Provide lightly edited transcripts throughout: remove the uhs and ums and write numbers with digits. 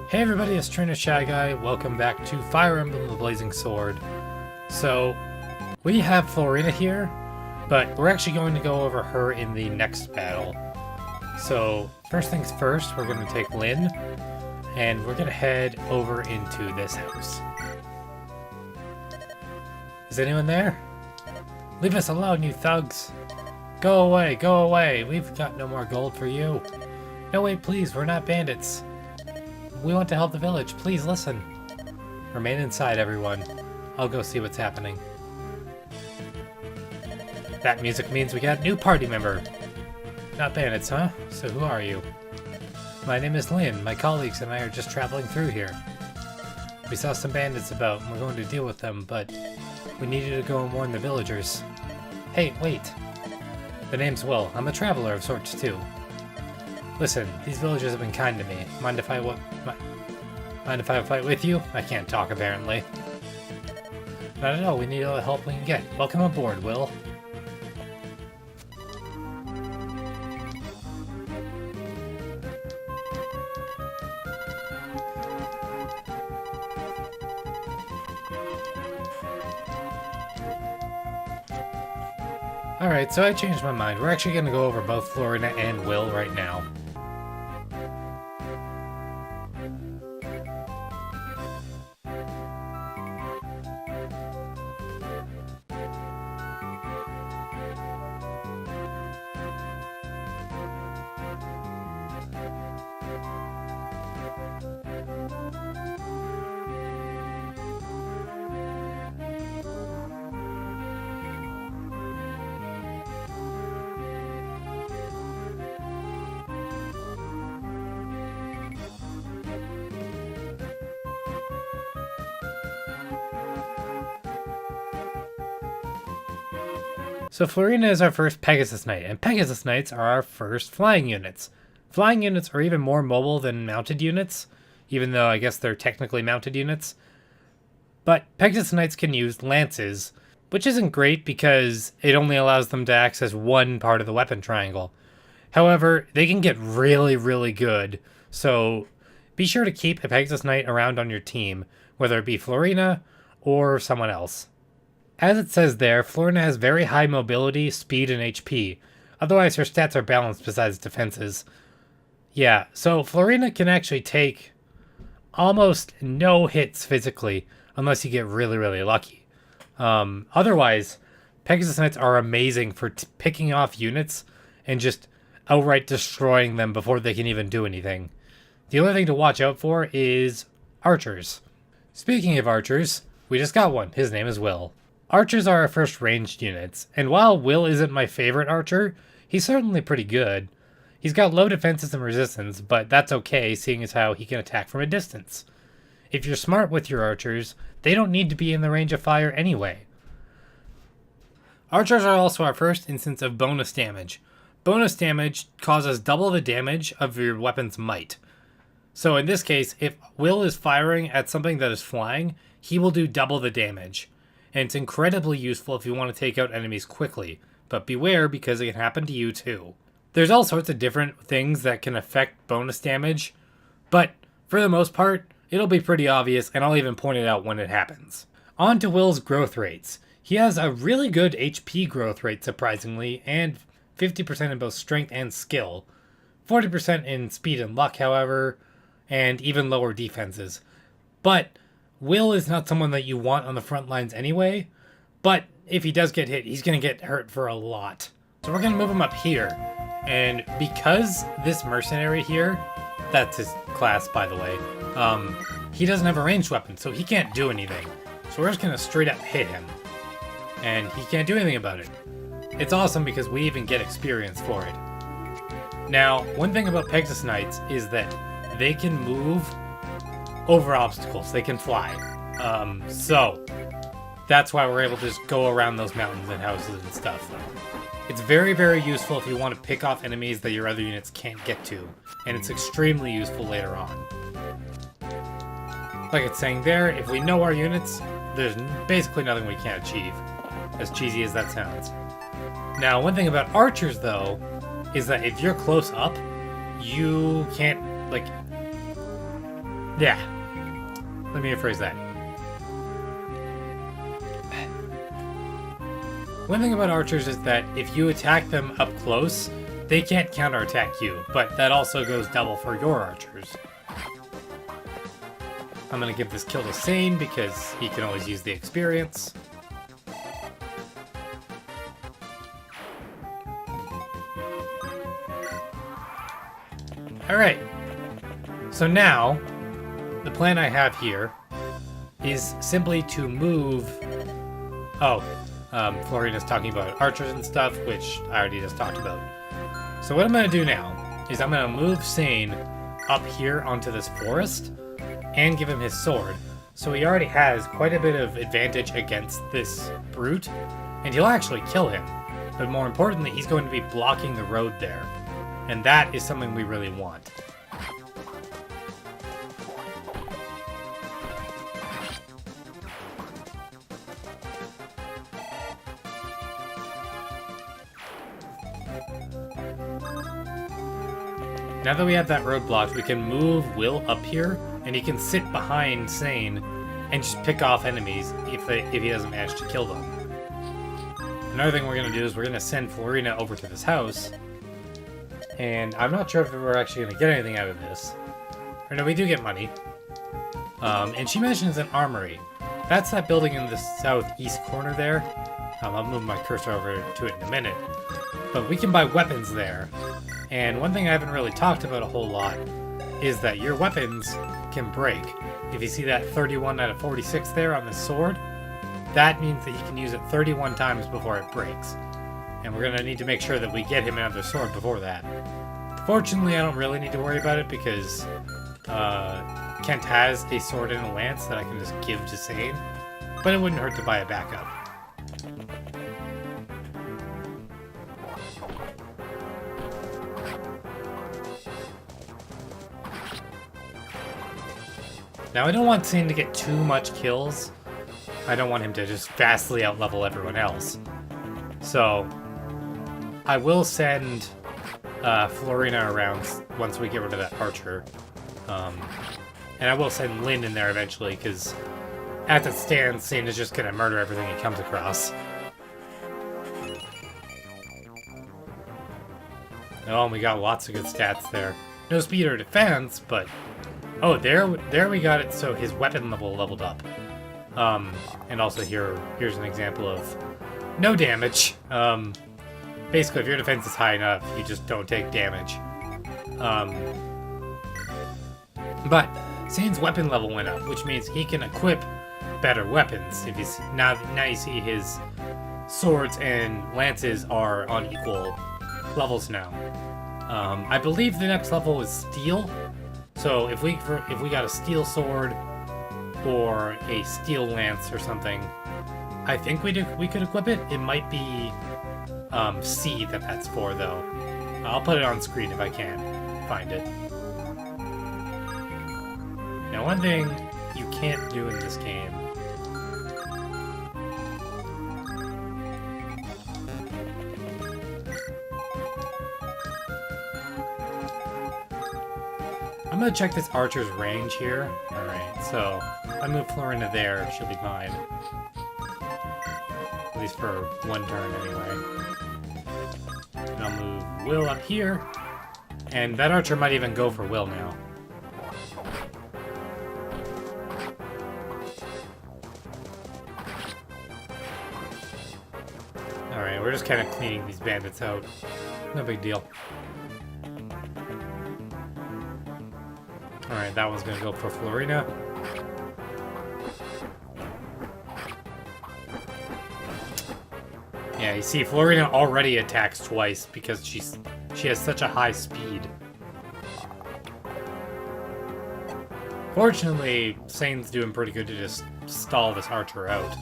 Hey everybody, it's TrainerShyGuy. Welcome back to Fire Emblem the Blazing Sword. So, we have Florina here, but we're actually going to go over her in the next battle. So, first things first, we're going to take Lyn, and we're going to head over into this house. Is anyone there? Leave us alone, you thugs! Go away, go away! We've got no more gold for you. No, wait, please, we're not bandits. We want to help the village. Please listen. Remain inside, everyone. I'll go see what's happening. That music means we got a new party member. Not bandits, huh? So who are you? My name is Lyn. My colleagues and I are just traveling through here. We saw some bandits about and we're going to deal with them, but we needed to go and warn the villagers. Hey, wait. The name's Will. I'm a traveler of sorts, too. Listen, these villagers have been kind to me. Mind if I fight with you? I can't talk, apparently. Not at all. We need all the help we can get. Welcome aboard, Will. Alright, so I changed my mind. We're actually going to go over both Florina and Will right now. So Florina is our first Pegasus Knight, and Pegasus Knights are our first flying units. Flying units are even more mobile than mounted units, even though I guess they're technically mounted units. But Pegasus Knights can use lances, which isn't great because it only allows them to access one part of the weapon triangle. However, they can get really, really good, so be sure to keep a Pegasus Knight around on your team, whether it be Florina or someone else. As it says there, Florina has very high mobility, speed, and HP. Otherwise, her stats are balanced besides defenses. Yeah, so Florina can actually take almost no hits physically, unless you get really, really lucky. Otherwise, Pegasus Knights are amazing for picking off units and just outright destroying them before they can even do anything. The only thing to watch out for is archers. Speaking of archers, we just got one. His name is Will. Archers are our first ranged units, and while Will isn't my favorite archer, he's certainly pretty good. He's got low defenses and resistance, but that's okay, seeing as how he can attack from a distance. If you're smart with your archers, they don't need to be in the range of fire anyway. Archers are also our first instance of bonus damage. Bonus damage causes double the damage of your weapon's might. So in this case, if Will is firing at something that is flying, he will do double the damage. And it's incredibly useful if you want to take out enemies quickly, but beware because it can happen to you too. There's all sorts of different things that can affect bonus damage, but for the most part, it'll be pretty obvious and I'll even point it out when it happens. On to Will's growth rates. He has a really good HP growth rate surprisingly, and 50% in both strength and skill. 40% in speed and luck, however, and even lower defenses. But Will is not someone that you want on the front lines anyway, but if he does get hit, he's going to get hurt for a lot. So we're going to move him up here, and because this mercenary here, that's his class by the way, he doesn't have a ranged weapon, so he can't do anything. So we're just going to straight up hit him, and he can't do anything about it. It's awesome because we even get experience for it. Now, one thing about Pegasus Knights is that they can move over obstacles. They can fly. So that's why we're able to just go around those mountains and houses and stuff. It's very, very useful if you want to pick off enemies that your other units can't get to, and it's extremely useful later on. Like it's saying there, if we know our units, there's basically nothing we can't achieve, as cheesy as that sounds. Now, one thing about archers, though, is that if you're close up, you can't, like, Yeah. Let me rephrase that. One thing about archers is that if you attack them up close, they can't counterattack you, but that also goes double for your archers. I'm gonna give this kill to Sane because he can always use the experience. Alright, so now, the plan I have here is simply to move... Oh, Florina's talking about archers and stuff, which I already just talked about. So what I'm going to do now is I'm going to move Sane up here onto this forest and give him his sword. So he already has quite a bit of advantage against this brute, and he'll actually kill him. But more importantly, he's going to be blocking the road there. And that is something we really want. Now that we have that road blocked, we can move Will up here, and he can sit behind Sane and just pick off enemies if he doesn't manage to kill them. Another thing we're going to do is we're going to send Florina over to this house. And I'm not sure if we're actually going to get anything out of this. Or no, we do get money. And she mentions an armory. That's that building in the southeast corner there. I'll move my cursor over to it in a minute. But we can buy weapons there. And one thing I haven't really talked about a whole lot is that your weapons can break. If you see that 31 out of 46 there on the sword, that means that you can use it 31 times before it breaks. And we're going to need to make sure that we get him another sword before that. Fortunately, I don't really need to worry about it because Kent has a sword and a lance that I can just give to Sane. But it wouldn't hurt to buy a backup. Now, I don't want Sane to get too much kills. I don't want him to just vastly outlevel everyone else. So I will send Florina around once we get rid of that archer. And I will send Lynn in there eventually, because as it stands, Sane is just going to murder everything he comes across. Oh, and we got lots of good stats there. No speed or defense, but... Oh, there we got it, so his weapon level leveled up. And also here's an example of no damage. Basically, if your defense is high enough, you just don't take damage. But Sane's weapon level went up, which means he can equip better weapons. If you see, now you see his swords and lances are on equal levels now. I believe the next level is steel. So if we got a steel sword or a steel lance or something, I think we could equip it. It might be C that's for, though. I'll put it on screen if I can find it. Now, one thing you can't do in this game I'm gonna check this archer's range here. Alright, so I move Florina there, she'll be fine. At least for one turn anyway. And I'll move Will up here. And that archer might even go for Will now. Alright, we're just kind of cleaning these bandits out. No big deal. Alright, that one's gonna go for Florina. Yeah, you see, Florina already attacks twice because she has such a high speed. Fortunately, Sane's doing pretty good to just stall this archer out.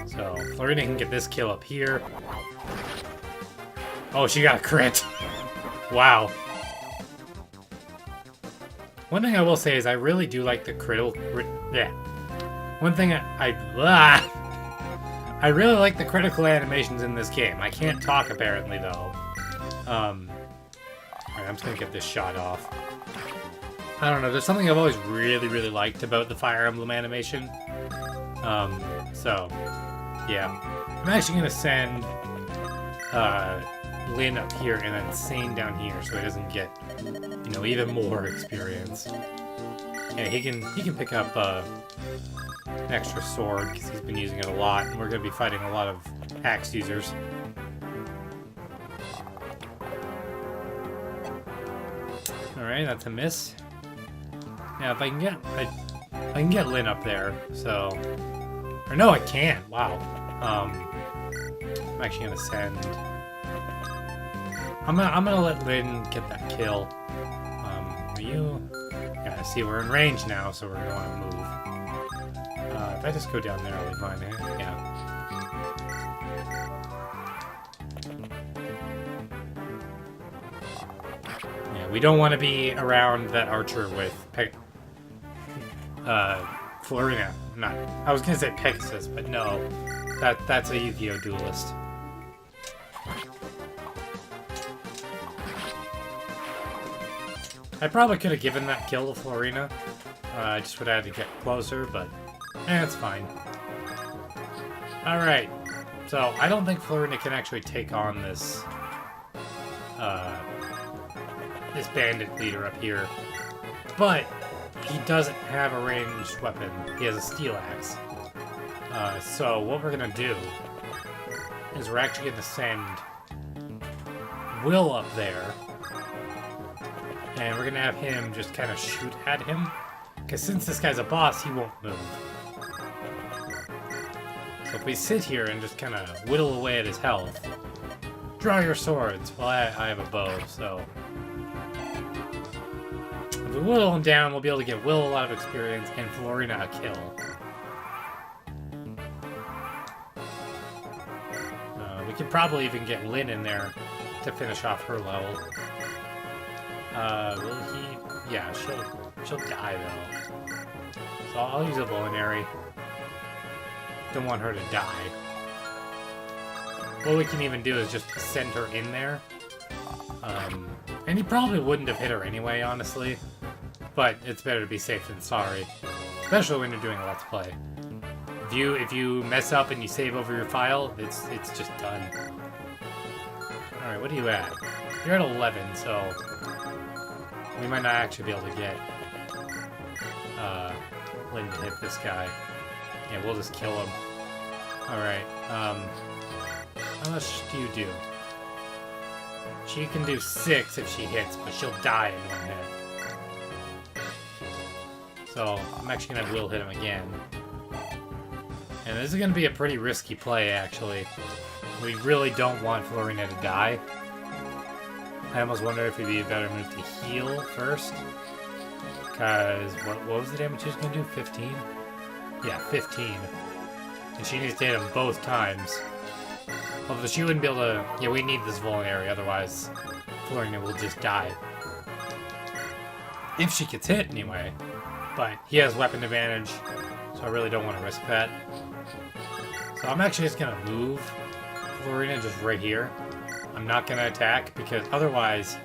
So, Florina can get this kill up here. Oh, she got a crit! Wow. One thing I will say is I really do like the critical... Yeah. One thing I really like the critical animations in this game. I can't talk, apparently, though. Alright, I'm just gonna get this shot off. I don't know, there's something I've always really, really liked about the Fire Emblem animation. So, yeah. I'm actually going to send Lyn up here and then Sane down here so he doesn't get, you know, even more experience. Yeah, he can pick up an extra sword because he's been using it a lot, and we're going to be fighting a lot of axe users. Alright, that's a miss. Now, if I can get... I can get Lyn up there, so... Or no, I can't. Wow. I'm actually gonna send... I'm gonna let Lyn get that kill. Are you... Yeah, I see we're in range now, so we're gonna want to move. If I just go down there, I'll be fine, eh? Yeah. We don't want to be around that archer with Florina. I was gonna say Pegasus, but no. That's a Yu-Gi-Oh! Duelist. I probably could have given that kill to Florina. I just would have had to get closer, but it's fine. Alright. So, I don't think Florina can actually take on this this bandit leader up here, but he doesn't have a ranged weapon. He has a steel axe. So what we're gonna do is we're actually gonna send Will up there, and we're gonna have him just kind of shoot at him, because since this guy's a boss, he won't move. So if we sit here and just kind of whittle away at his health, draw your swords. Well, I have a bow, so if we whittle him down, we'll be able to get Will a lot of experience and Florina a kill. We could probably even get Lyn in there to finish off her level. Will he? Yeah, she'll die though. So I'll use a bow and arrow. Don't want her to die. What we can even do is just send her in there. And he probably wouldn't have hit her anyway, honestly. But it's better to be safe than sorry. Especially when you're doing a Let's Play. If you mess up and you save over your file, it's just done. Alright, what are you at? You're at 11, so we might not actually be able to get Lyn to hit this guy. Yeah, we'll just kill him. Alright, how much do you do? She can do 6 if she hits, but she'll die in one hit. So, I'm actually gonna Will hit him again. And this is gonna be a pretty risky play, actually. We really don't want Florina to die. I almost wonder if it'd be a better move to heal first. Because, what was the damage she was gonna do? 15? Yeah, 15. And she needs to hit him both times. Although she wouldn't be able to... Yeah, we need this vulnerary, otherwise Florina will just die. If she gets hit, anyway. But he has weapon advantage, so I really don't want to risk that. So I'm actually just going to move Florina just right here. I'm not going to attack, because otherwise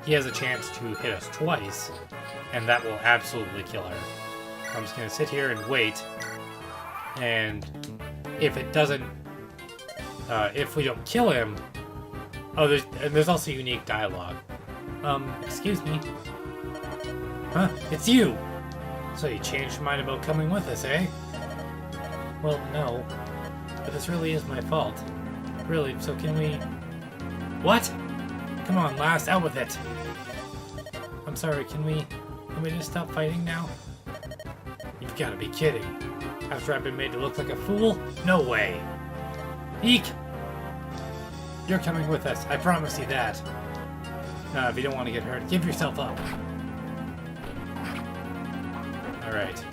he has a chance to hit us twice, and that will absolutely kill her. I'm just going to sit here and wait, and if it doesn't... if we don't kill him... Oh, there's also unique dialogue. Excuse me. Huh? It's you! So you changed your mind about coming with us, eh? Well, no. But this really is my fault. Really, so can we... What? Come on, lass, out with it! I'm sorry, can we just stop fighting now? You've gotta be kidding. After I've been made to look like a fool? No way! Eek! You're coming with us, I promise you that. If you don't want to get hurt, give yourself up. Alright.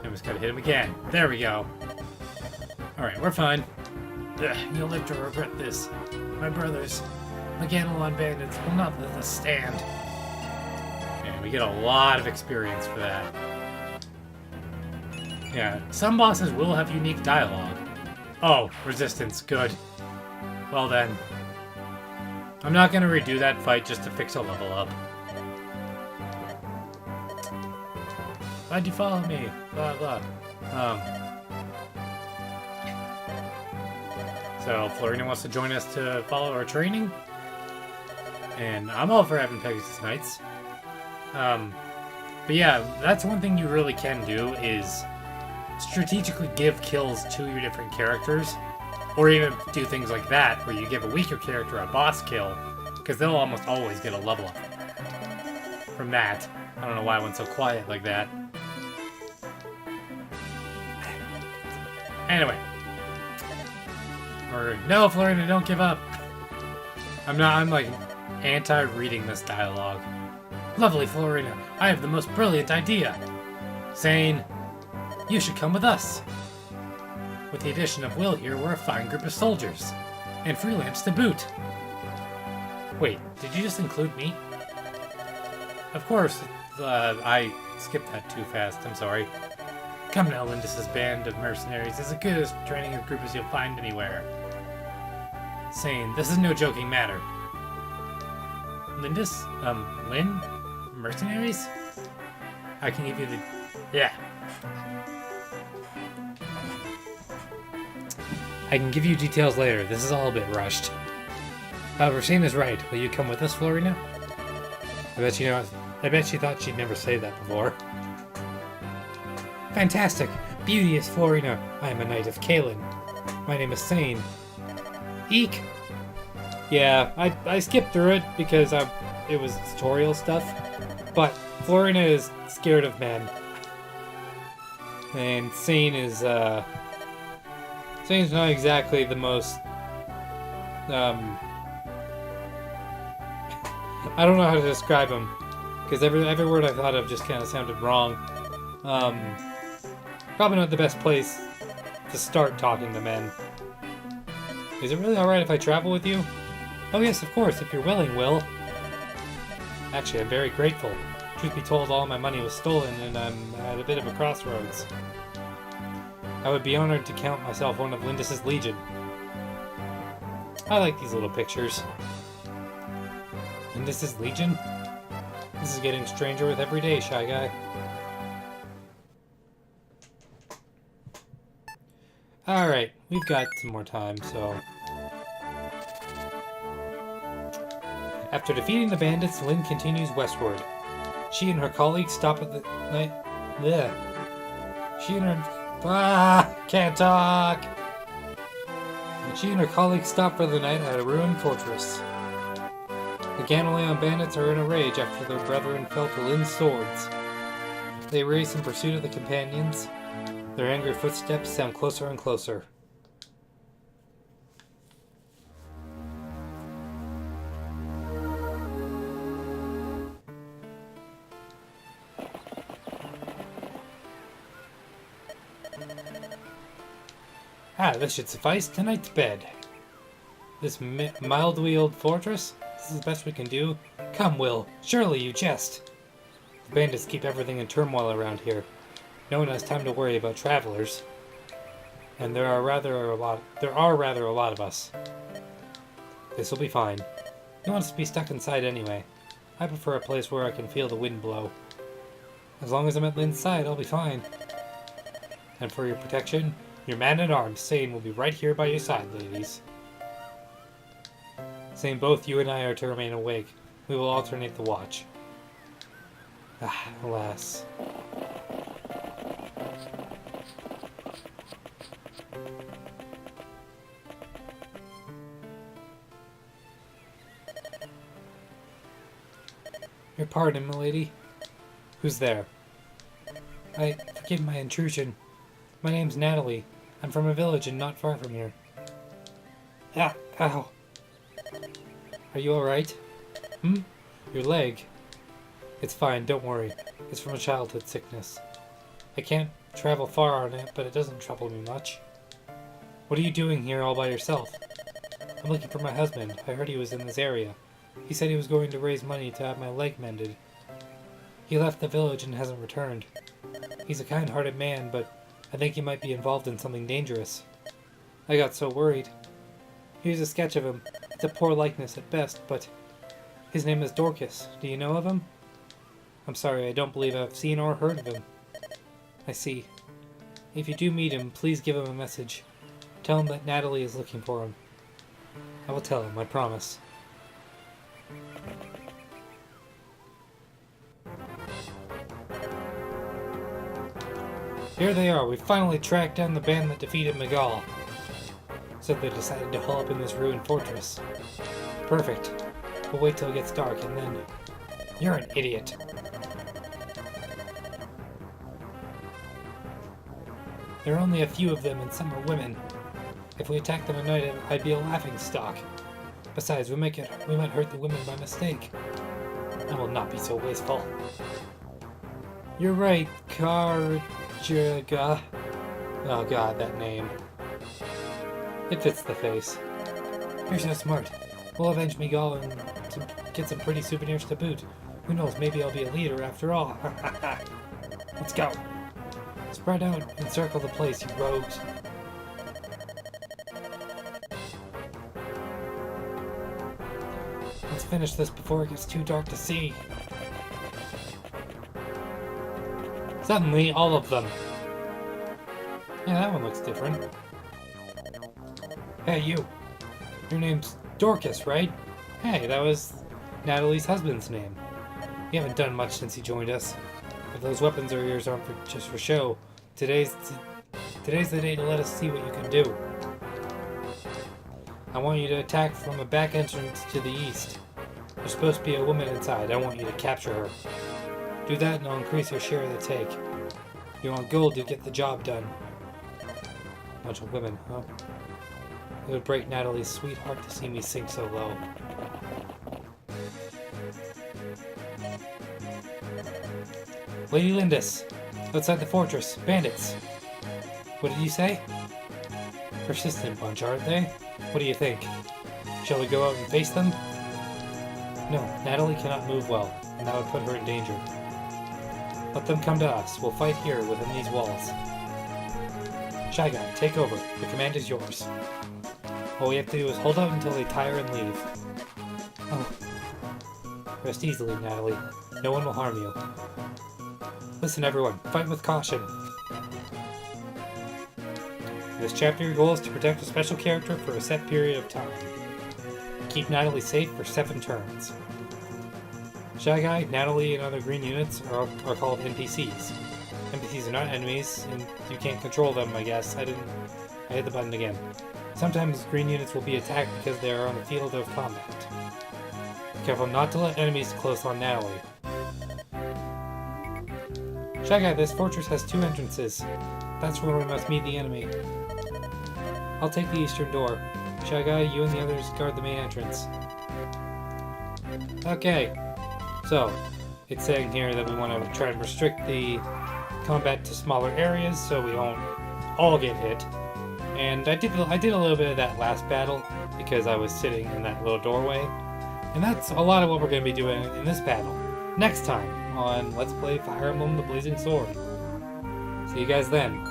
I just gotta hit him again. There we go. Alright, we're fine. Ugh, you'll live to regret this. My brothers, the Ganelon bandits, will not let us stand. And we get a lot of experience for that. Yeah, some bosses will have unique dialogue. Oh, resistance, good. Well then. I'm not gonna redo that fight just to fix a level up. Why'd you follow me? Blah, blah. So Florina wants to join us to follow our training. And I'm all for having Pegasus Knights. But yeah, that's one thing you really can do is strategically give kills to your different characters. Or even do things like that, where you give a weaker character a boss kill, because they'll almost always get a level up from that. I don't know why I went so quiet like that. Anyway. No, Florina, don't give up. I'm like anti-reading this dialogue. Lovely, Florina. I have the most brilliant idea. Saying, you should come with us. With the addition of Will here, we're a fine group of soldiers. And freelance to boot. Wait, did you just include me? Of course, I skipped that too fast, I'm sorry. Come now, Lindis's band of mercenaries is as good as training a group as you'll find anywhere. Saying, this is no joking matter. Lindis? Lynn? Mercenaries? I can give you the... Yeah. I can give you details later. This is all a bit rushed. However, Shane is right. Will you come with us, Florina? I bet she thought she'd never say that before. Fantastic! Beauteous Florina! I am a knight of Kalen. My name is Sane. Eek! Yeah, I skipped through it because it was tutorial stuff. But Florina is scared of men. And Sane is, Sane's not exactly the most, I don't know how to describe him, because every word I thought of just kind of sounded wrong. Probably not the best place to start talking to men. Is it really alright if I travel with you? Oh yes, of course, if you're willing, Will. Actually, I'm very grateful. Truth be told, all my money was stolen, and I'm at a bit of a crossroads. I would be honored to count myself one of Lindis's legion. I like these little pictures. Lindis's legion? This is getting stranger with every day, Shyguy. Alright, we've got some more time, so... After defeating the bandits, Lynn continues westward. She and her colleagues stop at the night. Bleh. She and her can't talk. She and her colleagues stop for the night at a ruined fortress. The Ganaleon bandits are in a rage after their brethren fell to Lynn's swords. They race in pursuit of the companions. Their angry footsteps sound closer and closer. This should suffice. Tonight's bed. This mild-wheeled fortress? This is the best we can do? Come, Will. Surely you jest. The bandits keep everything in turmoil around here. No one has time to worry about travelers. And there are rather a lot of us. This will be fine. Who wants to be stuck inside anyway? I prefer a place where I can feel the wind blow. As long as I'm at Lynn's side, I'll be fine. And for your protection, your man-at-arms, Sane, will be right here by your side, ladies. Sane, both you and I are to remain awake. We will alternate the watch. Alas. Your pardon, milady. Who's there? Forgive my intrusion. My name's Natalie. I'm from a village and not far from here. Ow. Are you alright? Your leg. It's fine, don't worry. It's from a childhood sickness. I can't travel far on it, but it doesn't trouble me much. What are you doing here all by yourself? I'm looking for my husband. I heard he was in this area. He said he was going to raise money to have my leg mended. He left the village and hasn't returned. He's a kind-hearted man, but I think he might be involved in something dangerous. I got so worried. Here's a sketch of him. It's a poor likeness at best, but his name is Dorcas. Do you know of him? I'm sorry, I don't believe I've seen or heard of him. I see. If you do meet him, please give him a message. Tell him that Natalie is looking for him. I will tell him, I promise. Here they are. We finally tracked down the band that defeated Miguel. So they decided to haul up in this ruined fortress. Perfect. We'll wait till it gets dark and then... You're an idiot. There are only a few of them and some are women. If we attack them at night, I'd be a laughingstock. Besides, we might hurt the women by mistake. I will not be so wasteful. You're right, Shyguy. Oh god, that name. It fits the face. You're so smart. We'll avenge Miguel and get some pretty souvenirs to boot. Who knows, maybe I'll be a leader after all. Let's go. Spread out and circle the place, you rogues. Let's finish this before it gets too dark to see. Suddenly, all of them. Yeah, that one looks different. Hey, you. Your name's Dorcas, right? Hey, that was Natalie's husband's name. You haven't done much since he joined us. If those weapons of yours aren't just for show, today's the day to let us see what you can do. I want you to attack from the back entrance to the east. There's supposed to be a woman inside. I want you to capture her. Do that and I'll increase your share of the take. If you want gold, you'll get the job done. Bunch of women, huh? It would break Natalie's sweet heart to see me sink so low. Lady Lindis, outside the fortress, bandits. What did you say? Persistent bunch, aren't they? What do you think? Shall we go out and face them? No, Natalie cannot move well, and that would put her in danger. Let them come to us. We'll fight here within these walls. Shyguy, take over. The command is yours. All we have to do is hold out until they tire and leave. Oh. Rest easily, Natalie. No one will harm you. Listen, everyone. Fight with caution. In this chapter, your goal is to protect a special character for a set period of time. Keep Natalie safe for 7 turns. Shyguy, Natalie, and other green units are called NPCs. NPCs are not enemies, and you can't control them, I guess. I hit the button again. Sometimes green units will be attacked because they are on the field of combat. Careful not to let enemies close on Natalie. Shyguy, this fortress has 2 entrances. That's where we must meet the enemy. I'll take the eastern door. Shyguy, you and the others guard the main entrance. Okay. So, it's saying here that we want to try and restrict the combat to smaller areas so we don't all get hit. And I did a little bit of that last battle because I was sitting in that little doorway. And that's a lot of what we're going to be doing in this battle. Next time on Let's Play Fire Emblem the Blazing Sword. See you guys then.